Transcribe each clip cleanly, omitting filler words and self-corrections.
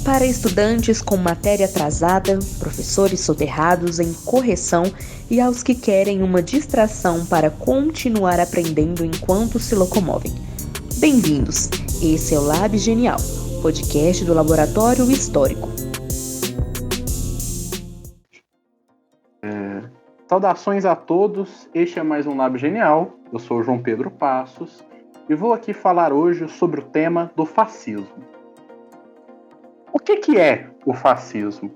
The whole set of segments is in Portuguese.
Para estudantes com matéria atrasada, professores soterrados em correção e aos que querem uma distração para continuar aprendendo enquanto se locomovem. Bem-vindos! Esse é o Lab Genial, podcast do Laboratório Histórico. Saudações a todos, este é mais um Lab Genial, eu sou o João Pedro Passos e vou aqui falar hoje sobre o tema do fascismo. O que é o fascismo?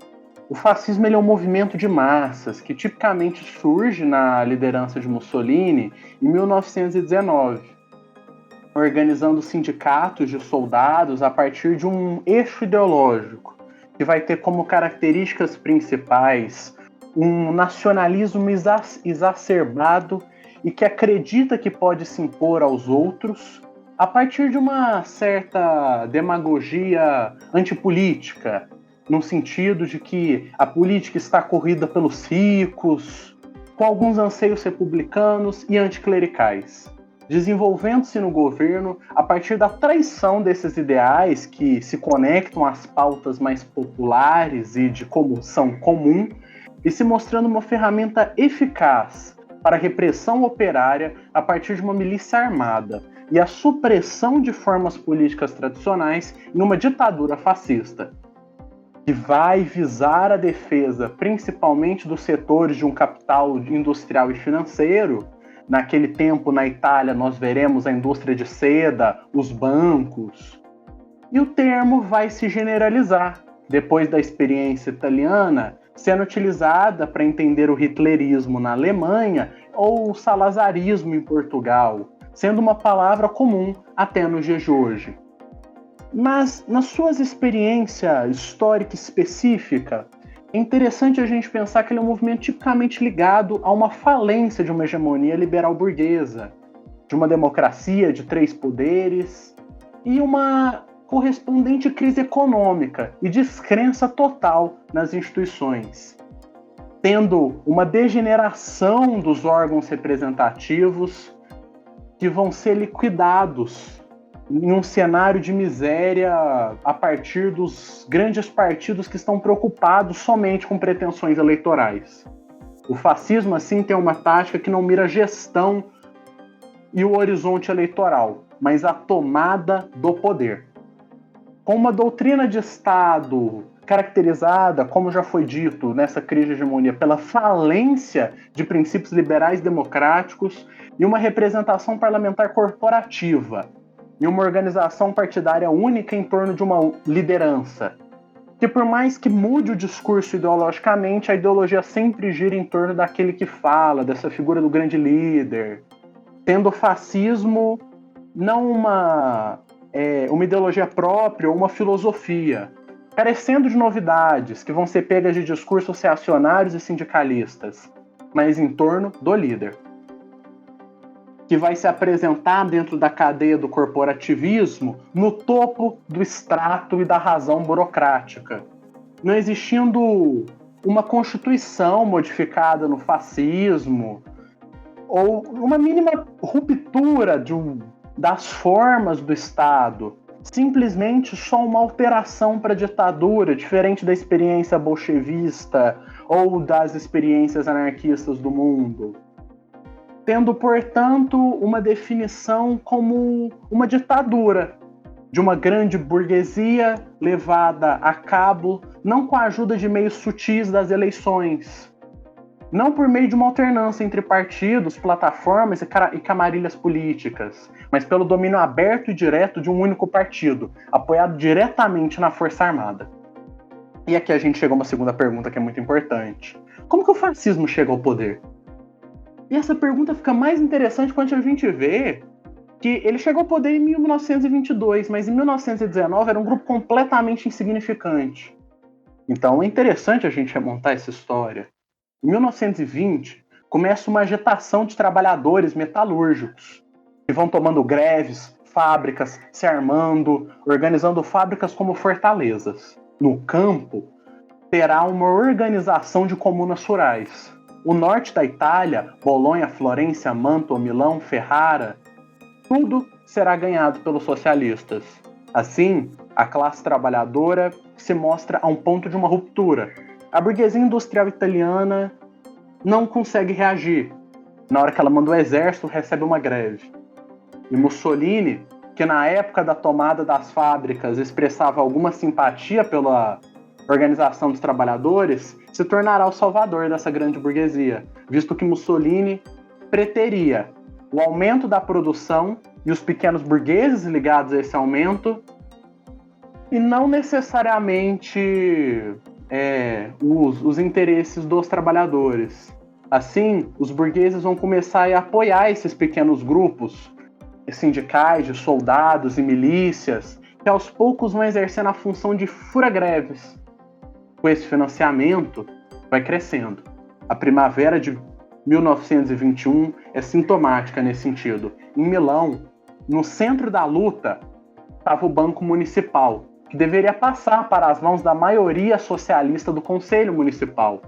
O fascismo ele é um movimento de massas que tipicamente surge na liderança de Mussolini em 1919, organizando sindicatos de soldados a partir de um eixo ideológico, que vai ter como características principais um nacionalismo exacerbado e que acredita que pode se impor aos outros a partir de uma certa demagogia antipolítica, no sentido de que a política está corrida pelos ricos, com alguns anseios republicanos e anticlericais, desenvolvendo-se no governo a partir da traição desses ideais que se conectam às pautas mais populares e de comoção comum, e se mostrando uma ferramenta eficaz para a repressão operária a partir de uma milícia armada e a supressão de formas políticas tradicionais em uma ditadura fascista, que vai visar a defesa principalmente dos setores de um capital industrial e financeiro. Naquele tempo, na Itália, nós veremos a indústria de seda, os bancos, e o termo vai se generalizar, depois da experiência italiana, sendo utilizada para entender o hitlerismo na Alemanha ou o salazarismo em Portugal, sendo uma palavra comum até nos dias de hoje. Mas, nas suas experiências histórica específica, é interessante a gente pensar que ele é um movimento tipicamente ligado a uma falência de uma hegemonia liberal burguesa, de uma democracia de 3 poderes e uma correspondente crise econômica e descrença total nas instituições, tendo uma degeneração dos órgãos representativos que vão ser liquidados em um cenário de miséria a partir dos grandes partidos que estão preocupados somente com pretensões eleitorais. O fascismo, assim, tem uma tática que não mira a gestão e o horizonte eleitoral, mas a tomada do poder. Com uma doutrina de Estado caracterizada, como já foi dito nessa crise de hegemonia, pela falência de princípios liberais democráticos e uma representação parlamentar corporativa, e uma organização partidária única em torno de uma liderança, que por mais que mude o discurso ideologicamente, a ideologia sempre gira em torno daquele que fala, dessa figura do grande líder, tendo o fascismo não uma ideologia própria ou uma filosofia, carecendo de novidades que vão ser pegas de discursos reacionários e sindicalistas, mas em torno do líder, que vai se apresentar dentro da cadeia do corporativismo no topo do extrato e da razão burocrática, não existindo uma constituição modificada no fascismo ou uma mínima ruptura das formas do Estado, simplesmente só uma alteração para a ditadura, diferente da experiência bolchevista ou das experiências anarquistas do mundo, tendo, portanto, uma definição como uma ditadura de uma grande burguesia levada a cabo não com a ajuda de meios sutis das eleições, não por meio de uma alternância entre partidos, plataformas e camarilhas políticas, mas pelo domínio aberto e direto de um único partido, apoiado diretamente na Força Armada. E aqui a gente chega a uma segunda pergunta que é muito importante. Como que o fascismo chega ao poder? E essa pergunta fica mais interessante quando a gente vê que ele chegou ao poder em 1922, mas em 1919 era um grupo completamente insignificante. Então é interessante a gente remontar essa história. Em 1920, começa uma agitação de trabalhadores metalúrgicos, que vão tomando greves, fábricas, se armando, organizando fábricas como fortalezas. No campo, terá uma organização de comunas rurais. O norte da Itália, Bolonha, Florença, Mantua, Milão, Ferrara, tudo será ganhado pelos socialistas. Assim, a classe trabalhadora se mostra a um ponto de uma ruptura. A burguesia industrial italiana não consegue reagir. Na hora que ela manda o exército, recebe uma greve. E Mussolini, que na época da tomada das fábricas expressava alguma simpatia pela organização dos trabalhadores, se tornará o salvador dessa grande burguesia, visto que Mussolini preteria o aumento da produção e os pequenos burgueses ligados a esse aumento, e não necessariamente os interesses dos trabalhadores. Assim, os burgueses vão começar a apoiar esses pequenos grupos sindicais, de soldados e milícias, que aos poucos vão exercendo a função de fura-greves. Com esse financiamento, vai crescendo. A primavera de 1921 é sintomática nesse sentido. Em Milão, no centro da luta, estava o Banco Municipal, que deveria passar para as mãos da maioria socialista do Conselho Municipal.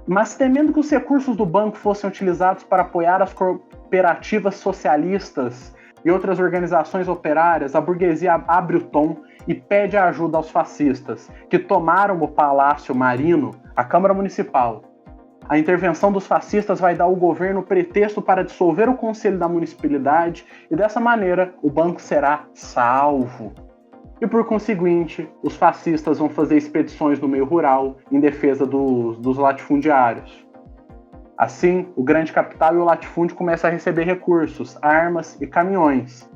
Mas temendo que os recursos do banco fossem utilizados para apoiar as cooperativas socialistas e outras organizações operárias, a burguesia abre o tom e pede ajuda aos fascistas, que tomaram o Palácio Marino, a Câmara Municipal. A intervenção dos fascistas vai dar ao governo pretexto para dissolver o Conselho da Municipalidade e, dessa maneira, o banco será salvo. E, por conseguinte, os fascistas vão fazer expedições no meio rural em defesa dos latifundiários. Assim, o grande capital e o latifúndio começam a receber recursos, armas e caminhões.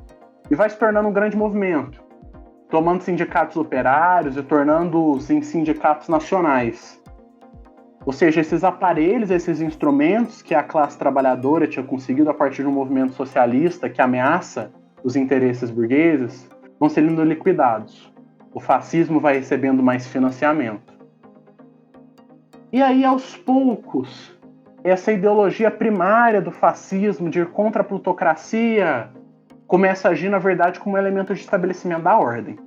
E vai se tornando um grande movimento, tomando sindicatos operários e tornando-os em sindicatos nacionais. Ou seja, esses aparelhos, esses instrumentos que a classe trabalhadora tinha conseguido a partir de um movimento socialista que ameaça os interesses burgueses, vão sendo liquidados. O fascismo vai recebendo mais financiamento. E aí, aos poucos, essa ideologia primária do fascismo, de ir contra a plutocracia, começa a agir, na verdade, como um elemento de estabelecimento da ordem.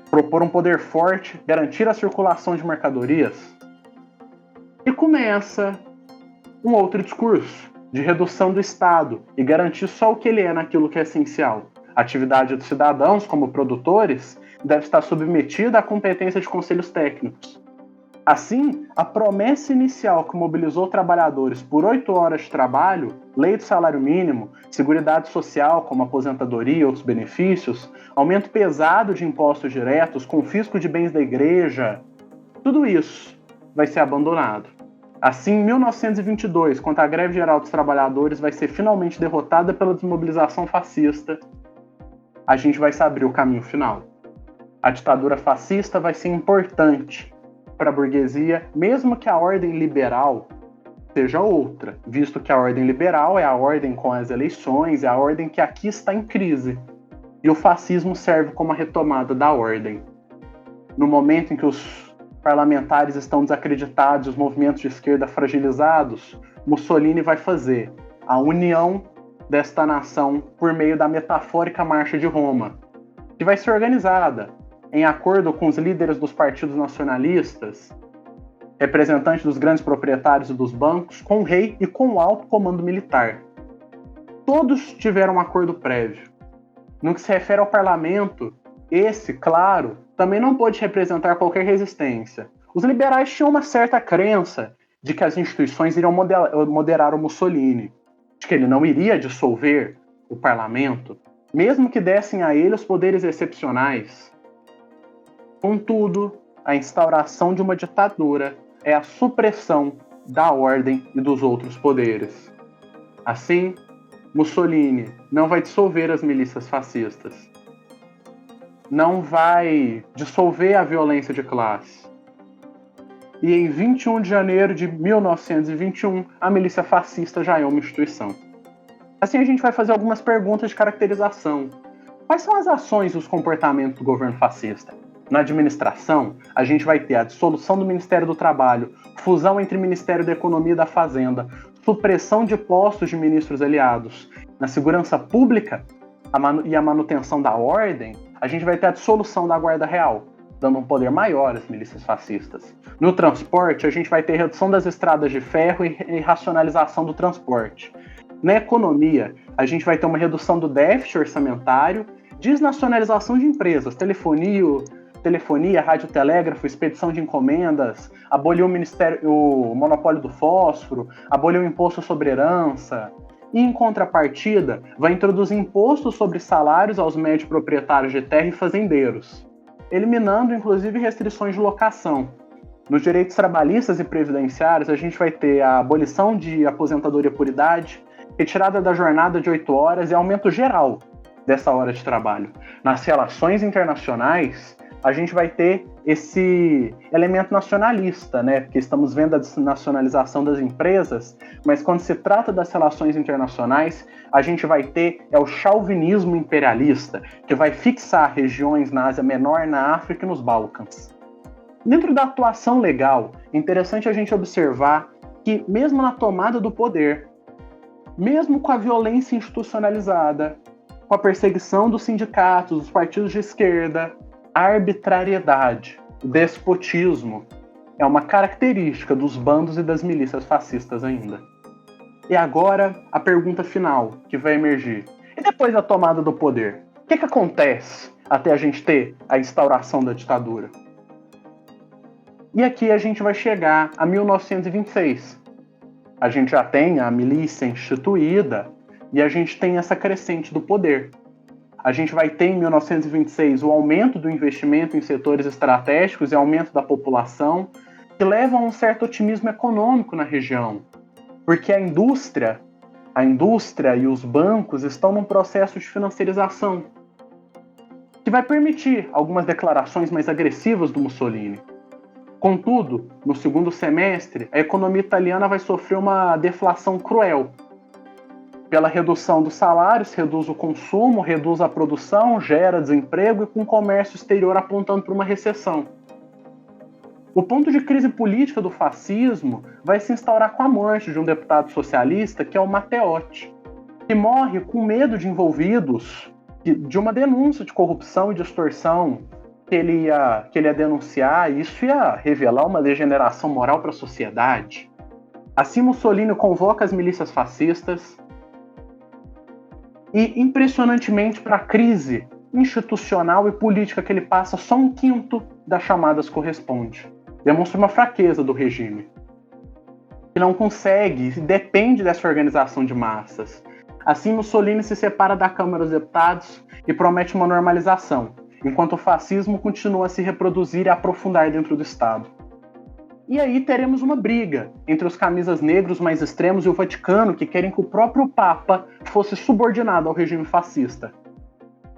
Propor um poder forte, garantir a circulação de mercadorias. E começa um outro discurso, de redução do Estado e garantir só o que ele é naquilo que é essencial. A atividade dos cidadãos, como produtores, deve estar submetida à competência de conselhos técnicos. Assim, a promessa inicial que mobilizou trabalhadores por 8 horas de trabalho, lei do salário mínimo, seguridade social, como aposentadoria e outros benefícios, aumento pesado de impostos diretos, confisco de bens da igreja, tudo isso vai ser abandonado. Assim, em 1922, quando a greve geral dos trabalhadores vai ser finalmente derrotada pela desmobilização fascista, a gente vai se abrir o caminho final. A ditadura fascista vai ser importante para a burguesia, mesmo que a ordem liberal seja outra, visto que a ordem liberal é a ordem com as eleições, é a ordem que aqui está em crise. E o fascismo serve como a retomada da ordem. No momento em que os parlamentares estão desacreditados, os movimentos de esquerda fragilizados, Mussolini vai fazer a união desta nação por meio da metafórica Marcha de Roma, que vai ser organizada em acordo com os líderes dos partidos nacionalistas, representantes dos grandes proprietários e dos bancos, com o rei e com o alto comando militar. Todos tiveram um acordo prévio. No que se refere ao parlamento, esse, claro, também não pôde representar qualquer resistência. Os liberais tinham uma certa crença de que as instituições iriam moderar o Mussolini, de que ele não iria dissolver o parlamento, mesmo que dessem a ele os poderes excepcionais. Contudo, a instauração de uma ditadura é a supressão da ordem e dos outros poderes. Assim, Mussolini não vai dissolver as milícias fascistas, não vai dissolver a violência de classe. E em 21 de janeiro de 1921, a milícia fascista já é uma instituição. Assim, a gente vai fazer algumas perguntas de caracterização. Quais são as ações e os comportamentos do governo fascista? Na administração, a gente vai ter a dissolução do Ministério do Trabalho, fusão entre o Ministério da Economia e da Fazenda, supressão de postos de ministros aliados. Na segurança pública e a manutenção da ordem, a gente vai ter a dissolução da Guarda Real, dando um poder maior às milícias fascistas. No transporte, a gente vai ter redução das estradas de ferro e racionalização do transporte. Na economia, a gente vai ter uma redução do déficit orçamentário, desnacionalização de empresas, telefonia, telefonia, radiotelégrafo, expedição de encomendas, aboliu o monopólio do fósforo, aboliu o imposto sobre herança. E, em contrapartida, vai introduzir impostos sobre salários aos médios proprietários de terra e fazendeiros, eliminando, inclusive, restrições de locação. Nos direitos trabalhistas e previdenciários, a gente vai ter a abolição de aposentadoria por idade, retirada da jornada de 8 horas e aumento geral dessa hora de trabalho. Nas relações internacionais, a gente vai ter esse elemento nacionalista, né? Porque estamos vendo a desnacionalização das empresas, mas quando se trata das relações internacionais, a gente vai ter o chauvinismo imperialista, que vai fixar regiões na Ásia Menor, na África e nos Balcãs. Dentro da atuação legal, é interessante a gente observar que, mesmo na tomada do poder, mesmo com a violência institucionalizada, com a perseguição dos sindicatos, dos partidos de esquerda, a arbitrariedade, o despotismo é uma característica dos bandos e das milícias fascistas ainda. E agora, a pergunta final que vai emergir. E depois da tomada do poder? O que acontece até a gente ter a instauração da ditadura? E aqui a gente vai chegar a 1926. A gente já tem a milícia instituída e a gente tem essa crescente do poder. A gente vai ter em 1926 o aumento do investimento em setores estratégicos e aumento da população, que leva a um certo otimismo econômico na região, porque a indústria e os bancos estão num processo de financiarização, que vai permitir algumas declarações mais agressivas do Mussolini. Contudo, no segundo semestre, a economia italiana vai sofrer uma deflação cruel. Pela redução dos salários, reduz o consumo, reduz a produção, gera desemprego e com o comércio exterior apontando para uma recessão. O ponto de crise política do fascismo vai se instaurar com a morte de um deputado socialista, que é o Matteotti, que morre com medo de envolvidos de uma denúncia de corrupção e de extorsão que ele ia denunciar, e isso ia revelar uma degeneração moral para a sociedade. Assim, Mussolini convoca as milícias fascistas, e, impressionantemente, para a crise institucional e política que ele passa, só 1/5 das chamadas corresponde. Demonstra uma fraqueza do regime, que não consegue, depende dessa organização de massas. Assim, Mussolini se separa da Câmara dos Deputados e promete uma normalização, enquanto o fascismo continua a se reproduzir e aprofundar dentro do Estado. E aí teremos uma briga entre os camisas negros mais extremos e o Vaticano, que querem que o próprio Papa fosse subordinado ao regime fascista.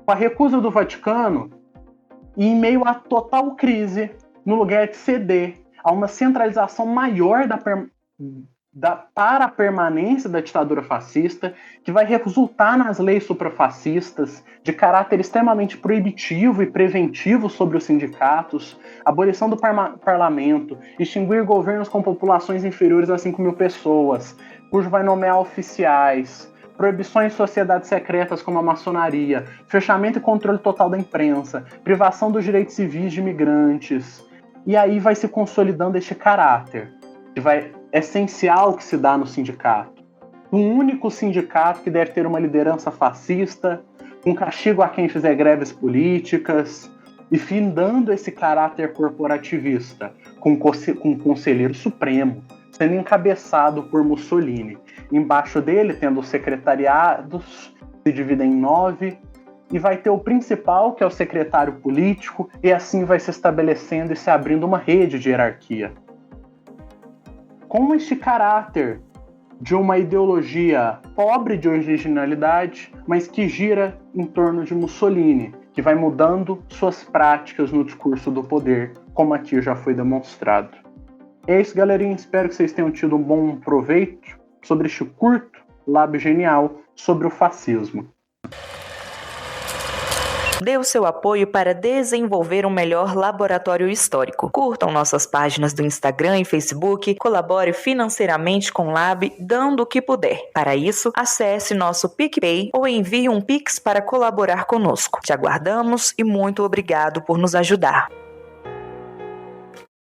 Com a recusa do Vaticano, e em meio à total crise, no lugar de ceder a uma centralização maior para a permanência da ditadura fascista, que vai resultar nas leis suprafascistas, de caráter extremamente proibitivo e preventivo sobre os sindicatos, abolição do parlamento, extinguir governos com populações inferiores a 5.000 pessoas, cujo vai nomear oficiais, proibições de sociedades secretas como a maçonaria, fechamento e controle total da imprensa, privação dos direitos civis de imigrantes. E aí vai se consolidando este caráter, que vai essencial que se dá no sindicato. Um único sindicato que deve ter uma liderança fascista, um castigo a quem fizer greves políticas, e findando esse caráter corporativista, com um conselheiro supremo, sendo encabeçado por Mussolini. Embaixo dele, tendo os secretariados, se dividem em 9, e vai ter o principal, que é o secretário político, e assim vai se estabelecendo e se abrindo uma rede de hierarquia. Com este caráter de uma ideologia pobre de originalidade, mas que gira em torno de Mussolini, que vai mudando suas práticas no discurso do poder, como aqui já foi demonstrado. É isso, galerinha. Espero que vocês tenham tido um bom proveito sobre este curto lábio genial sobre o fascismo. Dê o seu apoio para desenvolver um melhor laboratório histórico. Curtam nossas páginas do Instagram e Facebook, colabore financeiramente com o Lab, dando o que puder. Para isso, acesse nosso PicPay ou envie um Pix para colaborar conosco. Te aguardamos e muito obrigado por nos ajudar.